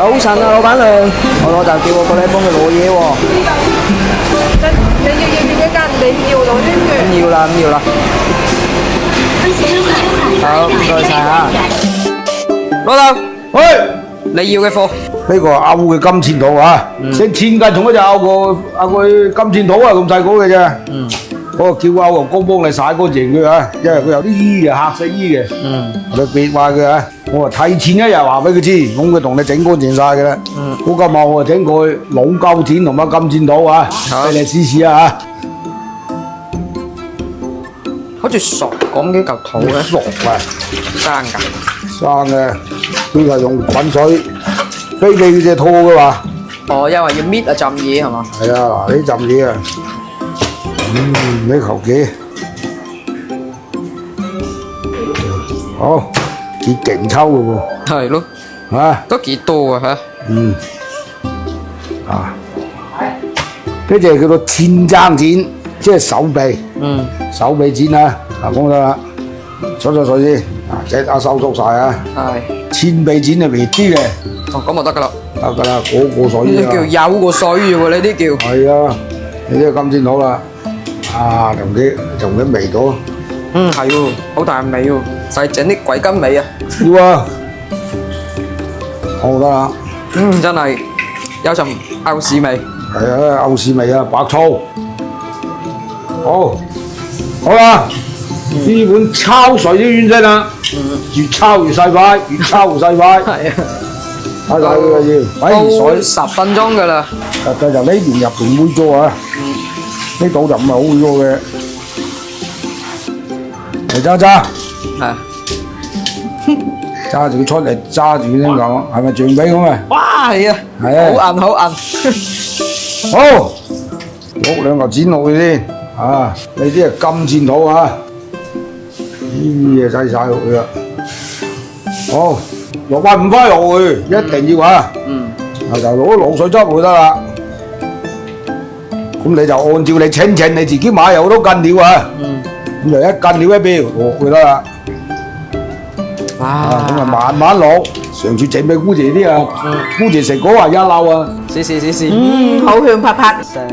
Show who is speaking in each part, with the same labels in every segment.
Speaker 1: 早晨啊，老闆娘，我老豆叫我過嚟幫佢攞嘢喎。
Speaker 2: 你要幾間？你要攞呢
Speaker 1: 唔要啦，唔要啦。好，唔該晒啊。老豆，
Speaker 3: 喂，
Speaker 1: 你要嘅貨。
Speaker 3: 呢個係歐嘅金錢肚啊，成千斤同一隻歐個金錢肚啊，咁細個嘅啫。嗰個叫歐又剛幫你洗乾淨佢啊，因為佢有啲衣嘅黑色衣嘅，特別話佢啊，我話提前一日話俾佢知，咁佢同你整乾淨晒嘅啦。嗰今晚我整佢老鳩錢同埋金錢肚啊，俾你試試啊嚇。
Speaker 1: 好似熟咁嘅嚿肚嘅。
Speaker 3: 熟啊，
Speaker 1: 生㗎。
Speaker 3: 生嘅，佢係用滾水飛起嗰隻肚嘅嘛。
Speaker 1: 哦，因為要搣啊浸嘢係嘛？
Speaker 3: 係啊，嗱呢浸嘢啊，呢球幾好幾勁抽嘅喎，
Speaker 1: 係咯，
Speaker 3: 啊，
Speaker 1: 都幾多啊嚇。
Speaker 3: 啊，呢隻叫做千踭剪，即係手臂，手臂剪啊，嗱講得啦，搓搓水先，啊，隻手收縮晒啊，
Speaker 1: 係。
Speaker 3: 千臂剪係微啲嘅，
Speaker 1: 哦，咁就得㗎啦。
Speaker 3: 得㗎啦，嗰個水
Speaker 1: 呢
Speaker 3: 啊，
Speaker 1: 叫有個水喎，呢啲叫。
Speaker 3: 係啊，你呢個金錢肚啦，啊，同啲味道。
Speaker 1: 係喎，好大味喎，就係整啲鬼筋味啊！
Speaker 3: 要啊，好得啦，
Speaker 1: 真係有陣歐市味。
Speaker 3: 係啊，歐市味啊，白醋，好啦，呢碗抄水啲丸仔啦，越抄越細塊，越抄越細塊，
Speaker 1: 係啊，
Speaker 3: 睇睇佢要，喂，水
Speaker 1: 10分鐘㗎啦。
Speaker 3: 就呢邊入邊會做啊，呢度就唔係好會做嘅，嚟揸揸。
Speaker 1: 係。
Speaker 3: 揸住佢出嚟，揸住佢先講，係咪象俾咁啊？
Speaker 1: 哇，係啊，
Speaker 3: 係啊
Speaker 1: 好硬好硬。
Speaker 3: 好，攞兩嚿剪落去先，啊，呢啲係金錢肚啊，呢啲嘢擠晒落去啦。好，落翻5塊落去，一定要啊。就攞滷水汁就得啦。咁你就按照你稱你自己買有好多斤料啊。咁就一斤料一標落去得啦。咁啊慢慢落，上次整俾姑姐啲啊，姑姐食嗰話一嬲啊。
Speaker 1: 試。
Speaker 4: 好香啪啪，真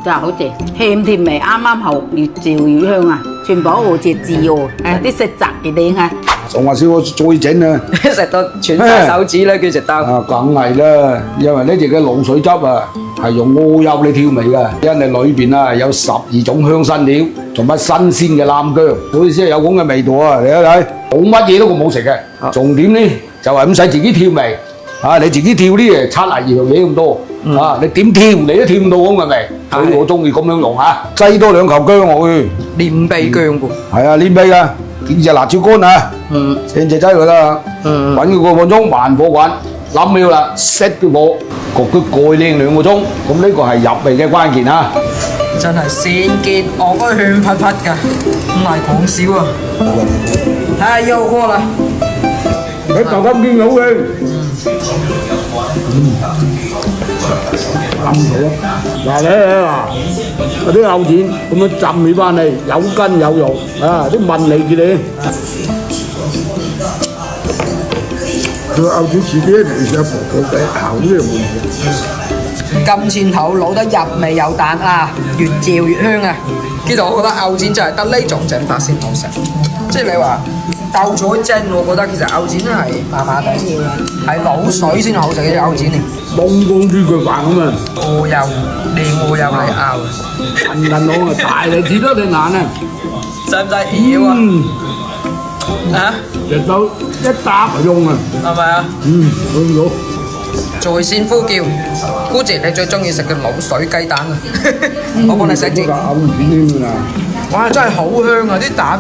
Speaker 4: 係好正，鹹甜味啱啱好，越嚼越香啊！全部好似豉喎，啲色澤幾靚啊！
Speaker 3: 仲話少再整啊！
Speaker 1: 食到斷晒手指啦，佢食到。
Speaker 3: 啊，梗係啦，因為呢隻嘅滷水汁啊，係用澳柚嚟調味嘅，因為裏邊啊有12種香辛料，同埋新鮮嘅南薑，所以先有咁嘅味道啊！你睇睇，冇乜嘢都咁好食嘅。重點呢就係唔使自己調味，啊你自己調啲嘢七廿二樣嘢咁多，啊你點調你都調唔到咁嘅味，所以我中意咁樣用嚇，擠多2嚿薑落去。
Speaker 1: 練鼻薑喎。
Speaker 3: 係啊，練味㗎，幾隻辣椒乾啊，成隻擠佢得啦，滾佢個半鐘，慢火滾，冧了啦，熄咗火，焗佢蓋靚2個鐘，咁呢個係入味嘅關鍵啊！
Speaker 1: 真係成件鵝骨香噴噴㗎，唔係講笑啊！太誘惑啦！
Speaker 3: 你嚿金堅好嘅，冧佢啊！嗱嗰啲牛腱咁樣浸起翻嚟，有筋有肉啊！啲紋嚟住你，佢牛腱自己唔使薄薄地烤呢樣嘢。
Speaker 1: 金錢肚滷得入味有彈啊，越嚼越香啊！其實我覺得牛腱就係得呢種整法先好食，即係你話鬥咗蒸，我覺得其實牛腱係麻麻地嘅，係滷水先好食嘅牛腱嚟。
Speaker 3: 東江豬腳飯咁啊！
Speaker 1: 蠔油靚蠔油嚟熬，
Speaker 3: 銀銀佬啊，大力切多定難啊！
Speaker 1: 使唔使料啊？啊？
Speaker 3: 食到一打就用啊！
Speaker 1: 係咪啊？
Speaker 3: 去到。
Speaker 1: 在線呼叫，姑姐你最中意食嘅滷水雞蛋啊！我幫你食先。哇，真係好香啊！啲蛋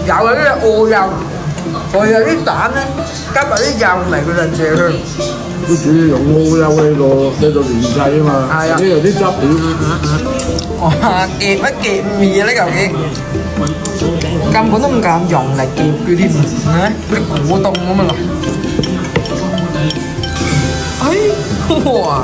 Speaker 1: 有啲鵝油，仲有啲蛋咧，加埋啲油味，佢就正香。
Speaker 3: 都主要用蠔油呢度煉製啊嘛。係啊。呢度啲汁料。
Speaker 1: 哇，夾一夾味啊！呢嚿嘢根本都唔敢用嚟夾佢添，啲果凍咁啊！哎，哇！